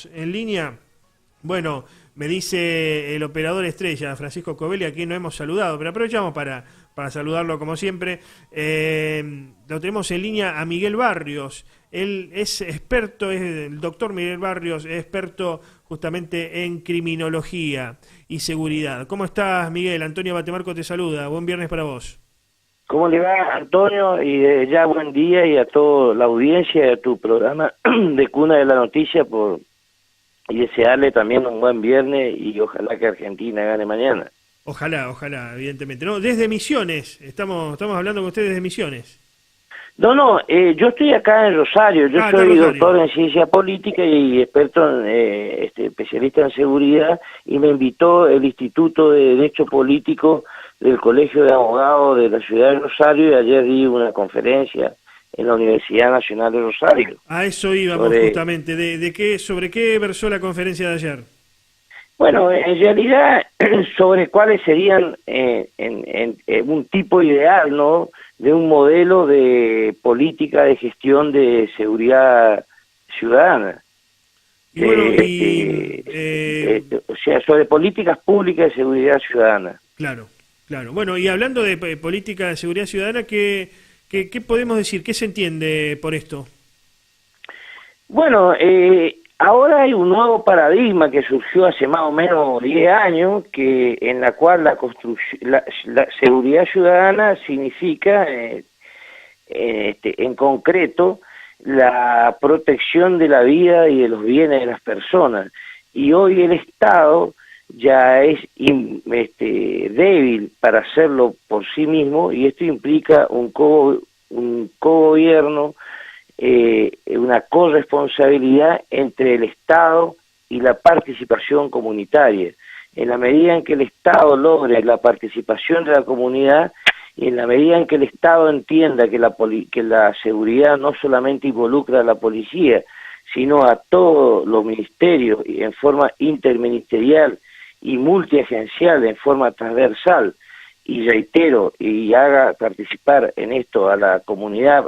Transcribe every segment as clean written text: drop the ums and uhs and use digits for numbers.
En línea, bueno, me dice el operador estrella, Francisco Covelli, a quien no hemos saludado, pero aprovechamos para saludarlo como siempre. Lo tenemos en línea a Miguel Barrios. Él es experto, es el doctor Miguel Barrios, es experto justamente en criminología y seguridad. ¿Cómo estás, Miguel? Antonio Batemarco te saluda. Buen viernes para vos. ¿Cómo le va, Antonio? Y ya buen día y a toda la audiencia de tu programa de Cuna de la Noticia y desearle también un buen viernes y ojalá que Argentina gane mañana. Ojalá, evidentemente. No, desde Misiones, estamos hablando con ustedes desde Misiones. No, yo estoy acá en Rosario, yo Está soy Rosario. doctor en ciencia política y experto en, especialista en seguridad, y me invitó el Instituto de Derecho Político del Colegio de Abogados de la ciudad de Rosario, y ayer di una conferencia en la Universidad Nacional de Rosario A eso íbamos sobre. justamente. ¿Sobre qué versó la conferencia de ayer? Bueno, en realidad, sobre cuáles serían un tipo ideal, ¿no?, de un modelo de política de gestión de seguridad ciudadana. Y bueno, O sea, sobre políticas públicas de seguridad ciudadana. claro. Bueno, y hablando de política de seguridad ciudadana, ¿qué podemos decir? ¿Qué se entiende por esto? Bueno, ahora hay un nuevo paradigma que surgió hace más o menos 10 años, en la cual la seguridad ciudadana significa, en concreto, la protección de la vida y de los bienes de las personas. Y hoy el Estado ya es débil para hacerlo por sí mismo, y esto implica un cogobierno, una corresponsabilidad entre el Estado y la participación comunitaria. En la medida en que el Estado logre la participación de la comunidad, y en la medida en que el Estado entienda que la seguridad no solamente involucra a la policía, sino a todos los ministerios en forma interministerial y multiagencial en forma transversal, y reitero, y haga participar en esto a la comunidad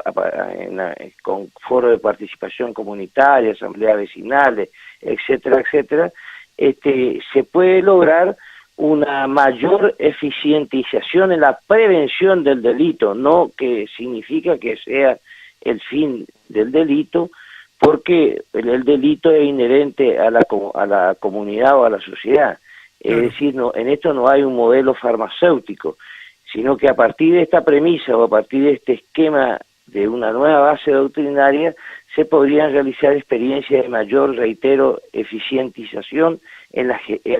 con foros de participación comunitaria, asambleas vecinales, etcétera, se puede lograr una mayor eficientización en la prevención del delito, no que significa que sea el fin del delito, porque el delito es inherente a la comunidad o a la sociedad. Es Claro. decir, en esto no hay un modelo farmacéutico, sino que a partir de esta premisa o a partir de este esquema de una nueva base doctrinaria se podrían realizar experiencias de mayor, reitero, eficientización en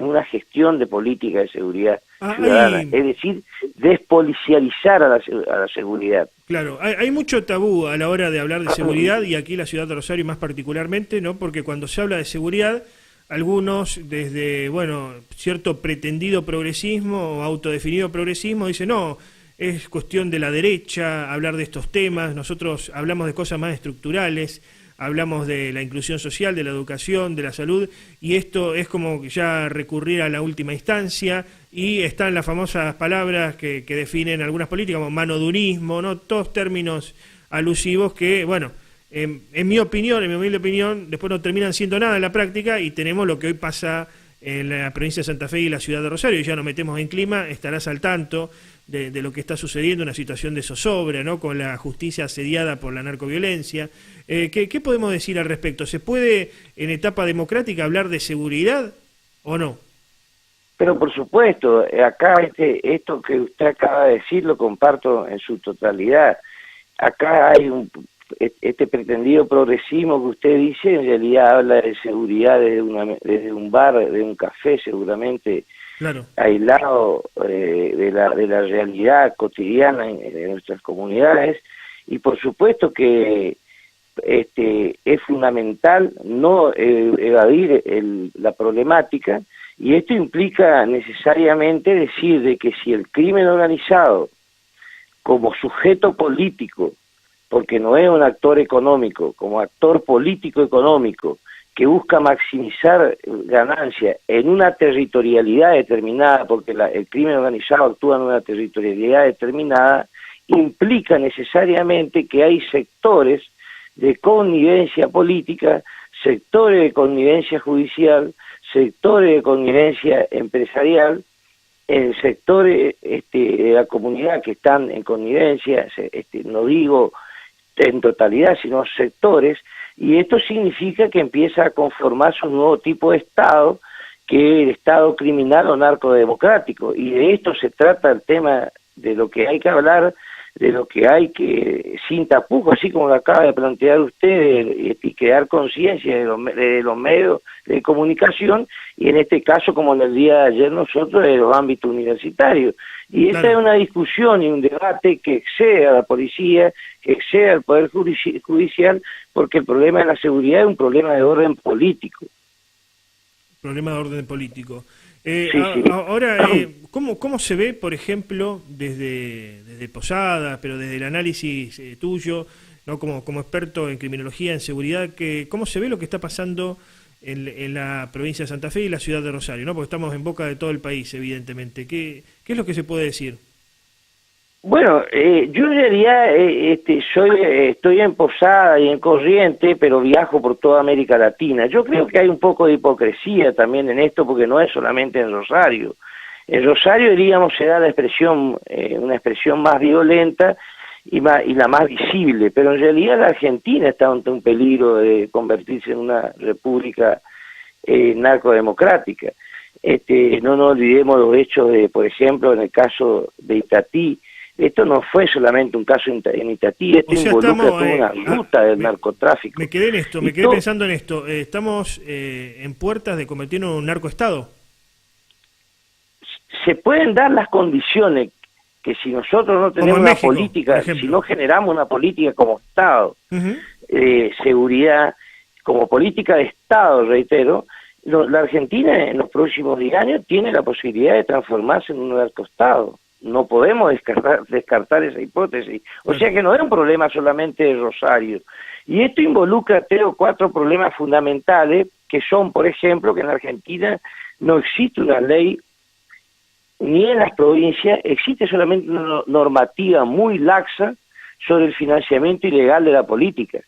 una gestión de política de seguridad ciudadana, Hay, es decir, despolicializar a la seguridad. claro, hay mucho tabú a la hora de hablar de seguridad, y aquí la ciudad de Rosario más particularmente, ¿no? Porque cuando se habla de seguridad, algunos desde, bueno, cierto pretendido progresismo o autodefinido progresismo dicen, no, es cuestión de la derecha hablar de estos temas, nosotros hablamos de cosas más estructurales, hablamos de la inclusión social, de la educación, de la salud, y esto es como ya recurrir a la última instancia, y están las famosas palabras que definen algunas políticas, como manodurismo, ¿no? Todos términos alusivos que, bueno, en mi opinión, en mi humilde opinión, después no terminan siendo nada en la práctica, y tenemos lo que hoy pasa en la provincia de Santa Fe y la ciudad de Rosario. Y ya nos metemos en clima, estarás al tanto de lo que está sucediendo, una situación de zozobra, ¿no?, con la justicia asediada por la narcoviolencia. ¿Qué podemos decir al respecto? ¿Se puede en etapa democrática hablar de seguridad o no? Pero por supuesto, acá esto que usted acaba de decir lo comparto en su totalidad. Acá hay este pretendido progresismo que usted dice, en realidad habla de seguridad desde un bar, de un café, seguramente Claro. aislado de la realidad cotidiana de nuestras comunidades. Y por supuesto que es fundamental no evadir la problemática, y esto implica necesariamente decir de que si el crimen organizado, como sujeto político, porque no es un actor económico, como actor político económico que busca maximizar ganancias en una territorialidad determinada, porque el crimen organizado actúa en una territorialidad determinada, implica necesariamente que hay sectores de connivencia política sectores de connivencia judicial, sectores de connivencia empresarial, sectores de la comunidad que están en connivencia, no digo en totalidad, sino sectores, y esto significa que empieza a conformarse un nuevo tipo de Estado, que es el Estado criminal o narcodemocrático, y de esto se trata el tema de lo que hay que hablar, de lo que hay que, sin tapujos, así como lo acaba de plantear usted, y crear conciencia de los medios de comunicación, y en este caso, como en el día de ayer nosotros, de los ámbitos universitarios. Y esta es una discusión y un debate que excede a la policía, que excede al Poder Judicial, porque el problema de la seguridad es un problema de orden político. Problema de orden político. Sí. Ahora, ¿cómo se ve, por ejemplo, desde Posadas, pero desde el análisis tuyo, ¿no? como experto en criminología, en seguridad, cómo se ve lo que está pasando en la provincia de Santa Fe y la ciudad de Rosario, ¿no? Porque estamos en boca de todo el país, evidentemente. ¿Qué es lo que se puede decir? Bueno, yo en realidad estoy en Posada y en Corrientes, pero viajo por toda América Latina. Yo creo que hay un poco de hipocresía también en esto, porque no es solamente en Rosario. En Rosario, diríamos, se da la expresión, una expresión más violenta y la más visible, pero en realidad la Argentina está ante un peligro de convertirse en una república narcodemocrática. No nos olvidemos los hechos de, por ejemplo, en el caso de Itatí. Esto no fue solamente un caso en Itatí, esto involucra toda una ruta del narcotráfico. Me quedé pensando en esto. ¿Estamos en puertas de convertirnos en un narcoestado? Se pueden dar las condiciones que si nosotros no tenemos una política, si no generamos una política como Estado, seguridad, como política de Estado, reitero, la Argentina en los próximos 10 años tiene la posibilidad de transformarse en un narcoestado. No podemos descartar esa hipótesis. O sea que no es un problema solamente de Rosario. Y esto involucra 3 o 4 problemas fundamentales, que son, por ejemplo, que en Argentina no existe una ley, ni en las provincias, existe solamente una normativa muy laxa sobre el financiamiento ilegal de la política.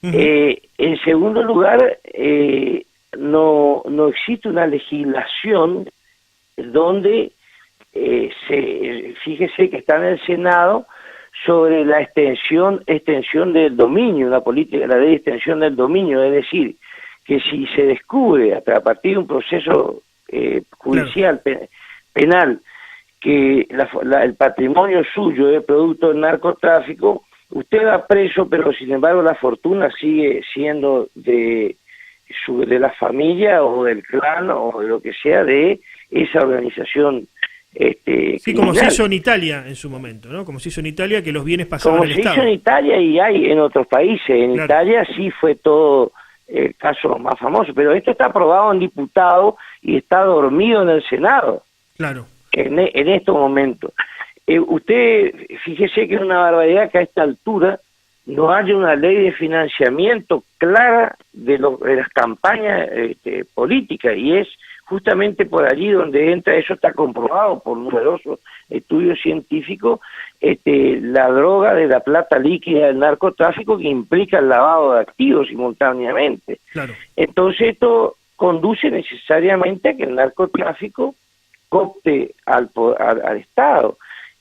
En segundo lugar, no existe una legislación donde fíjese que está en el Senado sobre la extensión del dominio, la ley de extensión del dominio, es decir, que si se descubre a partir de un proceso judicial, penal, que el patrimonio suyo es producto del narcotráfico, usted va preso, pero sin embargo la fortuna sigue siendo de la familia o del clan o de lo que sea de esa organización. Sí, como se hizo en Italia en su momento, ¿no? Como se hizo en Italia, que los bienes pasaban al Estado. Como se hizo en Italia y hay en otros países. En Italia sí fue todo el caso más famoso, pero esto está aprobado en diputado y está dormido en el Senado. Claro. En estos momentos. Usted, fíjese que es una barbaridad que a esta altura no haya una ley de financiamiento clara de las campañas políticas, y es justamente por allí donde entra, eso está comprobado por numerosos estudios científicos, la droga de la plata líquida del narcotráfico, que implica el lavado de activos simultáneamente. Claro. Entonces esto conduce necesariamente a que el narcotráfico coopte al Estado,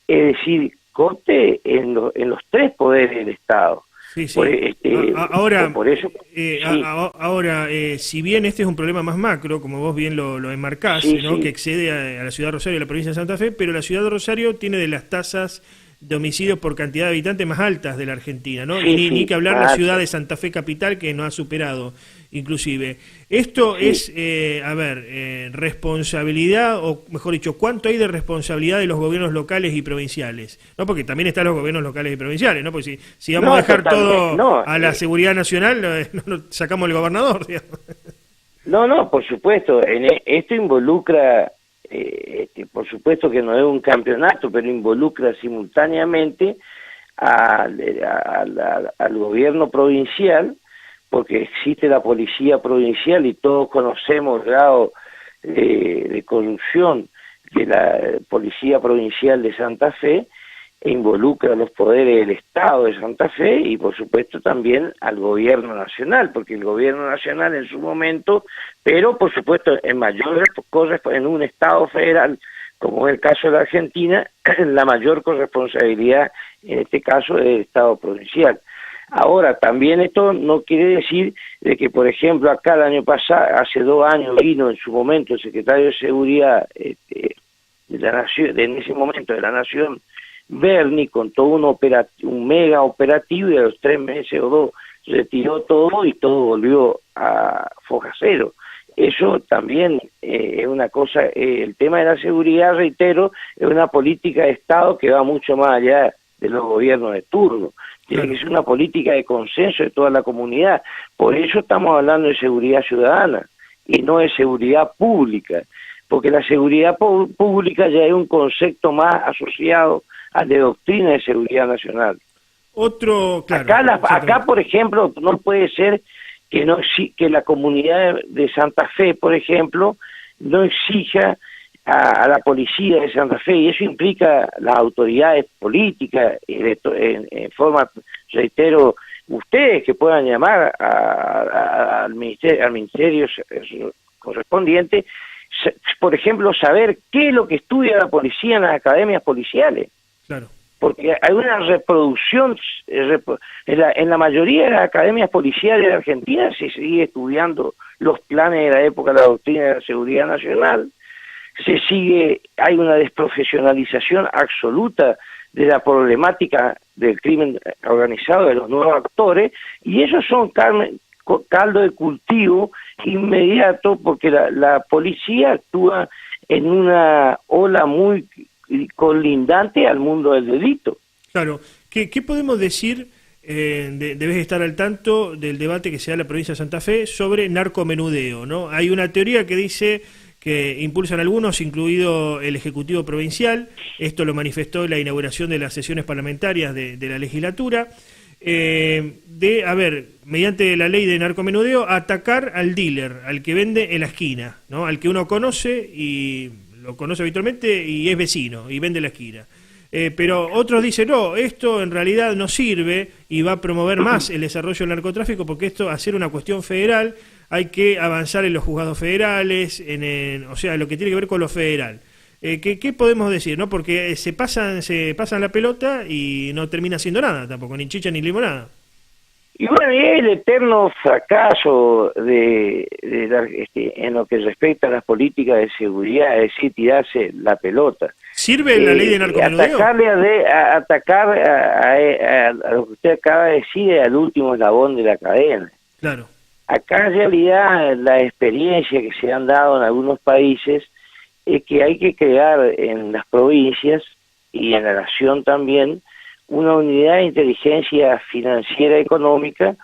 es decir, coopte en los 3 poderes del Estado. Sí, sí. Ahora, si bien este es un problema más macro, como vos bien lo enmarcás, ¿no? Que excede a la ciudad de Rosario y a la provincia de Santa Fe, pero la ciudad de Rosario tiene de las tasas de homicidios por cantidad de habitantes más altas de la Argentina, ¿no? Ni que hablar la ciudad de Santa Fe capital, que nos ha superado inclusive. Esto es, responsabilidad, o mejor dicho, ¿cuánto hay de responsabilidad de los gobiernos locales y provinciales? ¿No? Porque también están los gobiernos locales y provinciales, ¿no? Porque si vamos a dejar todo a la seguridad nacional, sacamos el gobernador, digamos. No, por supuesto. Esto involucra, por supuesto que no es un campeonato, pero involucra simultáneamente al gobierno provincial, porque existe la policía provincial y todos conocemos el grado de corrupción de la policía provincial de Santa Fe, involucra a los poderes del Estado de Santa Fe y por supuesto también al gobierno nacional, porque el gobierno nacional en su momento, pero por supuesto en mayores cosas en un Estado federal, como es el caso de la Argentina, la mayor corresponsabilidad en este caso es el Estado provincial. Ahora, también esto no quiere decir de que, por ejemplo, acá el año pasado, hace 2 años, vino en su momento el secretario de Seguridad de la Nación, en ese momento de la Nación, Berni, con todo un mega operativo, y a los 3 meses o 2 retiró todo y todo volvió a foja cero. Eso también es una cosa, el tema de la seguridad, reitero, es una política de Estado que va mucho más allá de los gobiernos de turno. Tiene que ser una política de consenso de toda la comunidad. Por eso estamos hablando de seguridad ciudadana y no de seguridad pública, porque la seguridad pública ya es un concepto más asociado a la doctrina de seguridad nacional. Claro, acá, por ejemplo, no puede ser que la comunidad de Santa Fe, por ejemplo, no exija a la policía de Santa Fe, y eso implica las autoridades políticas, en forma, reitero, ustedes que puedan llamar al ministerio correspondiente, por ejemplo, saber qué es lo que estudia la policía en las academias policiales. Claro. Porque hay una reproducción, en la mayoría de las academias policiales de Argentina se sigue estudiando los planes de la época de la doctrina de la seguridad nacional, hay una desprofesionalización absoluta de la problemática del crimen organizado, de los nuevos actores, y esos son caldo de cultivo inmediato, porque la policía actúa en una ola muy colindante al mundo del delito. Claro. ¿Qué podemos decir? Debes estar al tanto del debate que se da en la provincia de Santa Fe sobre narcomenudeo, ¿no? Hay una teoría que dice que impulsan algunos, incluido el Ejecutivo Provincial. Esto lo manifestó en la inauguración de las sesiones parlamentarias de la legislatura, mediante la ley de narcomenudeo, atacar al dealer, al que vende en la esquina, ¿no? Al que uno conoce y lo conoce habitualmente y es vecino y vende en la esquina. Pero otros dicen, no, esto en realidad no sirve y va a promover más el desarrollo del narcotráfico, porque esto, hacer una cuestión federal, hay que avanzar en los juzgados federales, o sea, lo que tiene que ver con lo federal. ¿Qué podemos decir? ¿No? Porque se pasan la pelota y no termina haciendo nada tampoco, ni chicha ni limonada. Y bueno, y el eterno fracaso en lo que respecta a las políticas de seguridad, es decir, tirarse la pelota. ¿Sirve la ley de narcomenudeo? Atacar a lo que usted acaba de decir, al último eslabón de la cadena. Claro. Acá en realidad la experiencia que se han dado en algunos países es que hay que crear en las provincias y en la nación también una unidad de inteligencia financiera económica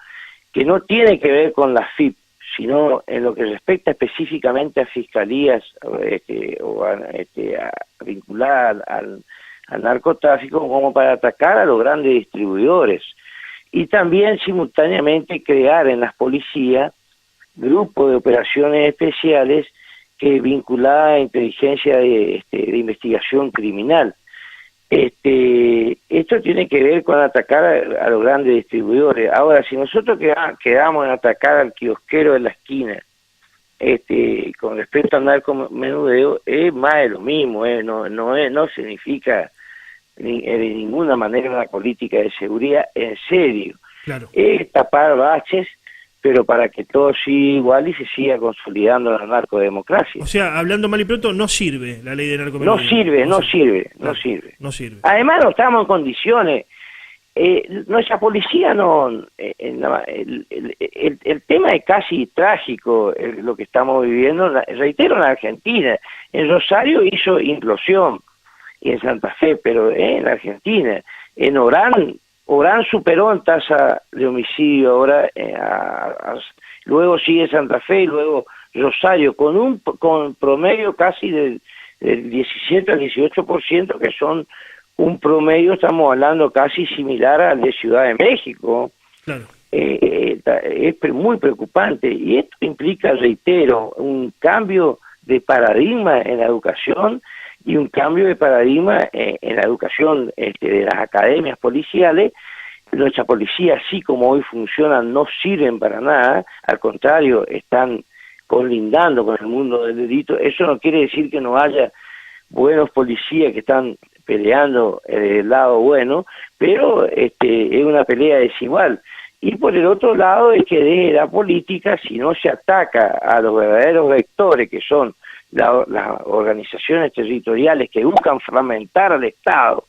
que no tiene que ver con la FIP, sino en lo que respecta específicamente a fiscalías vinculadas al narcotráfico, como para atacar a los grandes distribuidores. Y también simultáneamente crear en las policías grupos de operaciones especiales que vinculadas a inteligencia de investigación criminal. Esto tiene que ver con atacar a los grandes distribuidores. Ahora, si nosotros quedamos en atacar al kiosquero de la esquina, con respecto al narcomenudeo, es más de lo mismo, no significa de ninguna manera una política de seguridad en serio. Claro. Es tapar baches, pero para que todo siga igual y se siga consolidando la narcodemocracia. O sea, hablando mal y pronto, no sirve la ley de narcomenudeo. No sirve. Además, no estamos en condiciones. Nuestra policía el tema es casi trágico, lo que estamos viviendo, reitero, en la Argentina. En Rosario hizo implosión, y en Santa Fe, pero en la Argentina. En Orán superó en tasa de homicidio ahora, luego sigue Santa Fe y luego Rosario, con promedio casi del 17 al 18%, que son un promedio, estamos hablando casi similar al de Ciudad de México. Claro. Es muy preocupante, y esto implica, reitero, un cambio de paradigma en la educación y un cambio de paradigma en la educación de las academias policiales. Nuestra policía, así como hoy funcionan, no sirven para nada, al contrario, están colindando con el mundo del delito. Eso no quiere decir que no haya buenos policías que están peleando del lado bueno, pero es una pelea desigual. Y por el otro lado es que desde la política, si no se ataca a los verdaderos vectores, que son las organizaciones territoriales que buscan fragmentar al Estado,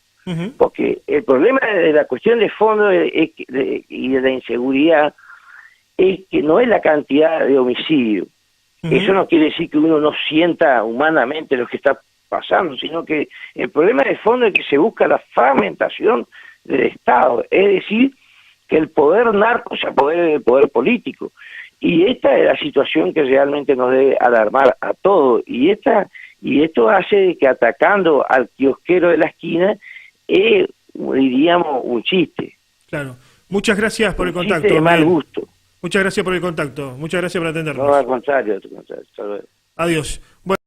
porque el problema de la cuestión de fondo y de la inseguridad es que no es la cantidad de homicidios. Eso no quiere decir que uno no sienta humanamente lo que está pasando, sino que el problema de fondo es que se busca la fragmentación del Estado, es decir, que el poder narco se apodere del poder político. Y esta es la situación que realmente nos debe alarmar a todos. Y esto hace que atacando al kiosquero de la esquina es, diríamos, un chiste. Claro. Muchas gracias por el contacto. Chiste de mal gusto. Muchas gracias por el contacto. Muchas gracias por atendernos. No, al contrario, al contrario. Adiós.